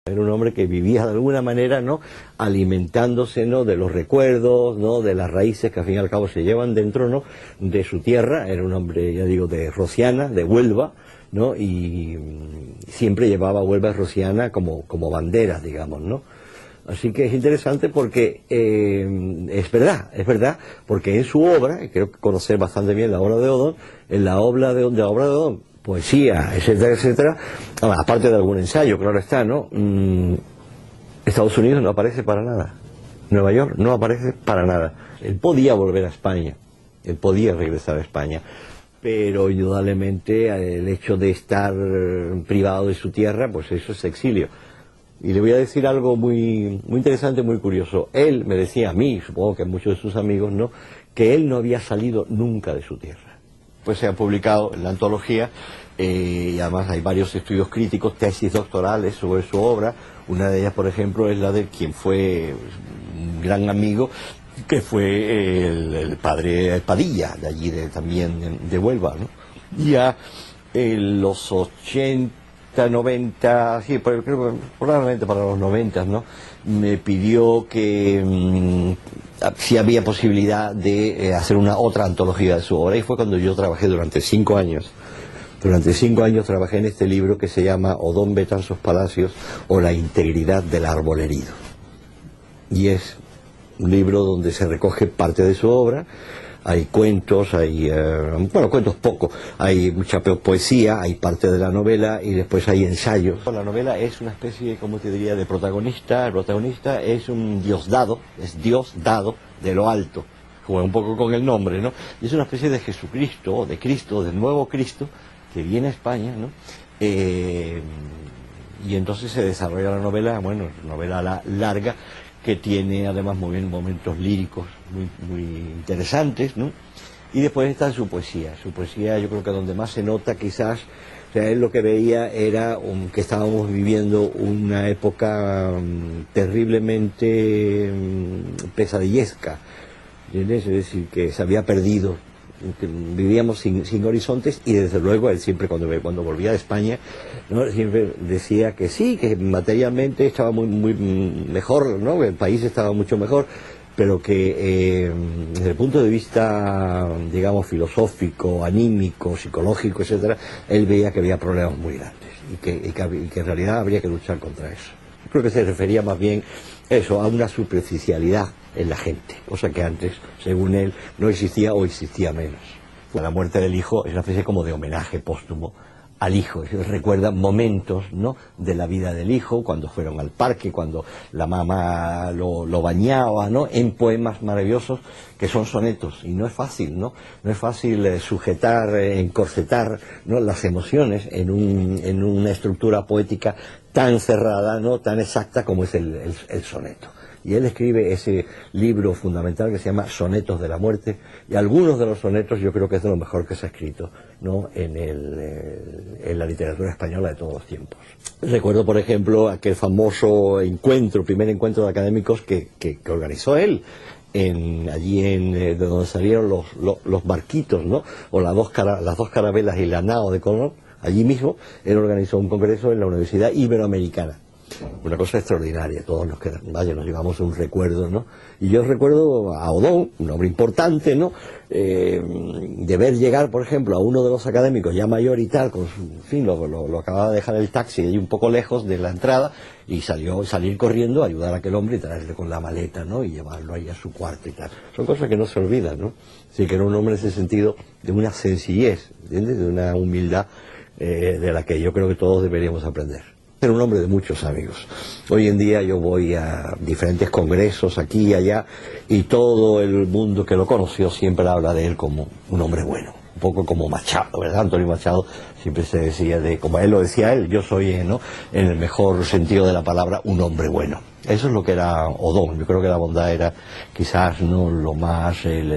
Era un hombre que vivía de alguna manera, ¿no?, alimentándose, ¿no?, de los recuerdos, ¿no?, de las raíces que al fin y al cabo se llevan dentro, ¿no?, de su tierra. Era un hombre, ya digo, de Rociana, de Huelva, ¿no?, y siempre llevaba Huelva y Rociana como bandera, digamos, ¿no? Así que es interesante porque es verdad, porque en su obra, y creo que conocer bastante bien la obra de Odón, en la obra de Odón, poesía, etcétera, etcétera, aparte de algún ensayo, claro está, ¿no? Estados Unidos no aparece para nada, Nueva York no aparece para nada. Él podía volver a España, él podía regresar a España, pero indudablemente el hecho de estar privado de su tierra, pues eso es exilio. Y le voy a decir algo muy interesante, muy curioso. Él me decía a mí, supongo que a muchos de sus amigos, ¿no?, que él no había salido nunca de su tierra. Pues se ha publicado en la antología, y además hay varios estudios críticos, tesis doctorales sobre su obra. Una de ellas, por ejemplo, es la de quien fue un gran amigo, que fue el padre Padilla, de allí también de Huelva, ¿no? Ya en los 80, 90, sí, probablemente para los 90, ¿no?, me pidió que si había posibilidad de hacer otra antología de su obra, y fue cuando yo trabajé durante 5 años. Durante 5 años trabajé en este libro que se llama Odón Betanzos Palacios, o La integridad del árbol herido. Y es un libro donde se recoge parte de su obra. Hay cuentos, hay, cuentos poco, hay mucha poesía, hay parte de la novela y después hay ensayos. La novela es una especie, como te diría, de protagonista. El protagonista es un Dios dado, es Dios dado de lo alto, juega un poco con el nombre, ¿no? Y es una especie de Jesucristo, de Cristo, del nuevo Cristo, que viene a España, ¿no? Y entonces se desarrolla la novela, novela larga, que tiene además muy bien momentos líricos muy interesantes, ¿no? Y después está su poesía yo creo que donde más se nota quizás, o sea, él lo que veía era que estábamos viviendo una época terriblemente pesadillesca, ¿entiendes? Es decir, que se había perdido, que vivíamos sin horizontes, y desde luego él siempre cuando volvía de España, ¿no?, siempre decía que sí, que materialmente estaba muy mejor, ¿no?, el país estaba mucho mejor, pero que desde el punto de vista, digamos, filosófico, anímico, psicológico, etcétera, él veía que había problemas muy grandes y que en realidad habría que luchar contra eso. Creo que se refería más bien a una superficialidad en la gente, cosa que antes, según él, no existía o existía menos. La muerte del hijo es una especie como de homenaje póstumo al hijo. Recuerda momentos, ¿no?, de la vida del hijo, cuando fueron al parque, cuando la mamá lo bañaba, ¿no?, en poemas maravillosos que son sonetos. Y no es fácil, ¿no? No es fácil sujetar, encorsetar, ¿no?, las emociones en una estructura poética tan cerrada, ¿no?, tan exacta como es el soneto. Y él escribe ese libro fundamental que se llama Sonetos de la Muerte, y algunos de los sonetos yo creo que es de lo mejor que se ha escrito, ¿no?, en la literatura española de todos los tiempos. Recuerdo, por ejemplo, aquel famoso primer encuentro de académicos que organizó él, de donde salieron los barquitos, ¿no?, o las dos carabelas y la nao de Colón. Allí mismo él organizó un congreso en la Universidad Iberoamericana. Una cosa extraordinaria, todos nos llevamos un recuerdo, ¿no? Y yo recuerdo a Odón, un hombre importante, ¿no?, de ver llegar, por ejemplo, a uno de los académicos ya mayor y tal, lo acababa de dejar el taxi ahí un poco lejos de la entrada, y salir corriendo a ayudar a aquel hombre y traerle con la maleta, ¿no?, y llevarlo ahí a su cuarto y tal. Son cosas que no se olvidan, ¿no? Así que era un hombre en ese sentido de una sencillez, ¿entiendes?, de una humildad de la que yo creo que todos deberíamos aprender. Era un hombre de muchos amigos. Hoy en día yo voy a diferentes congresos aquí y allá, y todo el mundo que lo conoció siempre habla de él como un hombre bueno, un poco como Machado, ¿verdad? Antonio Machado siempre se decía como él lo decía él, yo soy, ¿no?, en el mejor sentido de la palabra, un hombre bueno. Eso es lo que era Odón. Yo creo que la bondad era quizás, ¿no?,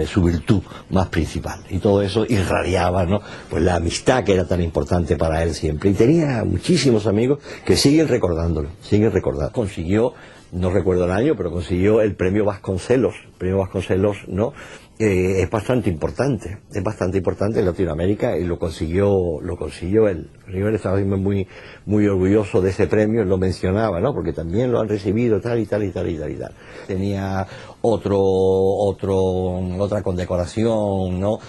su virtud más principal, y todo eso irradiaba, ¿no?, pues la amistad que era tan importante para él siempre, y tenía muchísimos amigos que siguen recordándolo, Consiguió no recuerdo el año, pero consiguió el premio Vasconcelos. El premio Vasconcelos, ¿no? Es bastante importante en Latinoamérica, y lo consiguió él. Yo estaba muy orgulloso de ese premio, lo mencionaba, ¿no? Porque también lo han recibido tal y tal y tal y tal y tal. Tenía otra condecoración, ¿no?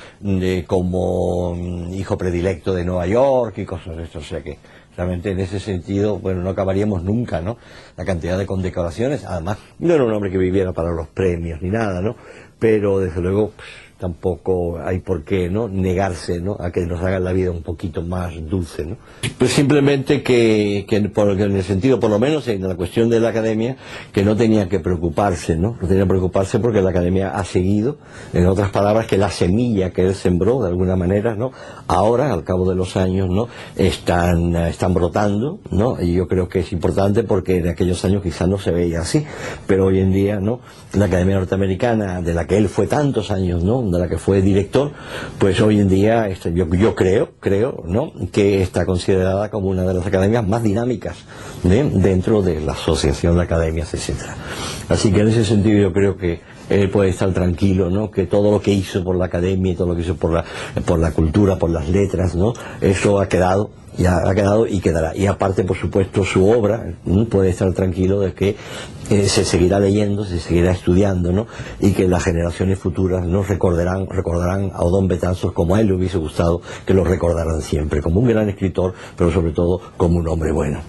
Como hijo predilecto de Nueva York y cosas de esto, o sea que realmente en ese sentido, bueno, no acabaríamos nunca, ¿no? La cantidad de condecoraciones. Además, no era un hombre que viviera para los premios ni nada, ¿no? Pero desde luego tampoco hay por qué, ¿no?, negarse, ¿no?, a que nos hagan la vida un poquito más dulce, ¿no? Pues simplemente que en el sentido, por lo menos en la cuestión de la academia, que no tenía que preocuparse, ¿no? No tenía que preocuparse porque la academia ha seguido, en otras palabras, que la semilla que él sembró, de alguna manera, ¿no?, ahora, al cabo de los años, ¿no?, están brotando, ¿no? Y yo creo que es importante porque en aquellos años quizás no se veía así, pero hoy en día, ¿no?, la academia norteamericana, de la que él fue tantos años, ¿no?, de la que fue director, pues hoy en día yo creo, ¿no?, que está considerada como una de las academias más dinámicas dentro de la asociación de academias, etcétera. Así que en ese sentido yo creo que él puede estar tranquilo, ¿no?, que todo lo que hizo por la academia y todo lo que hizo por la cultura, por las letras, ¿no?, eso ha quedado y quedará. Y aparte, por supuesto, su obra, puede estar tranquilo de que se seguirá leyendo, se seguirá estudiando, ¿no?, y que las generaciones futuras nos recordarán a Odón Betanzos como a él le hubiese gustado que lo recordaran siempre, como un gran escritor, pero sobre todo como un hombre bueno.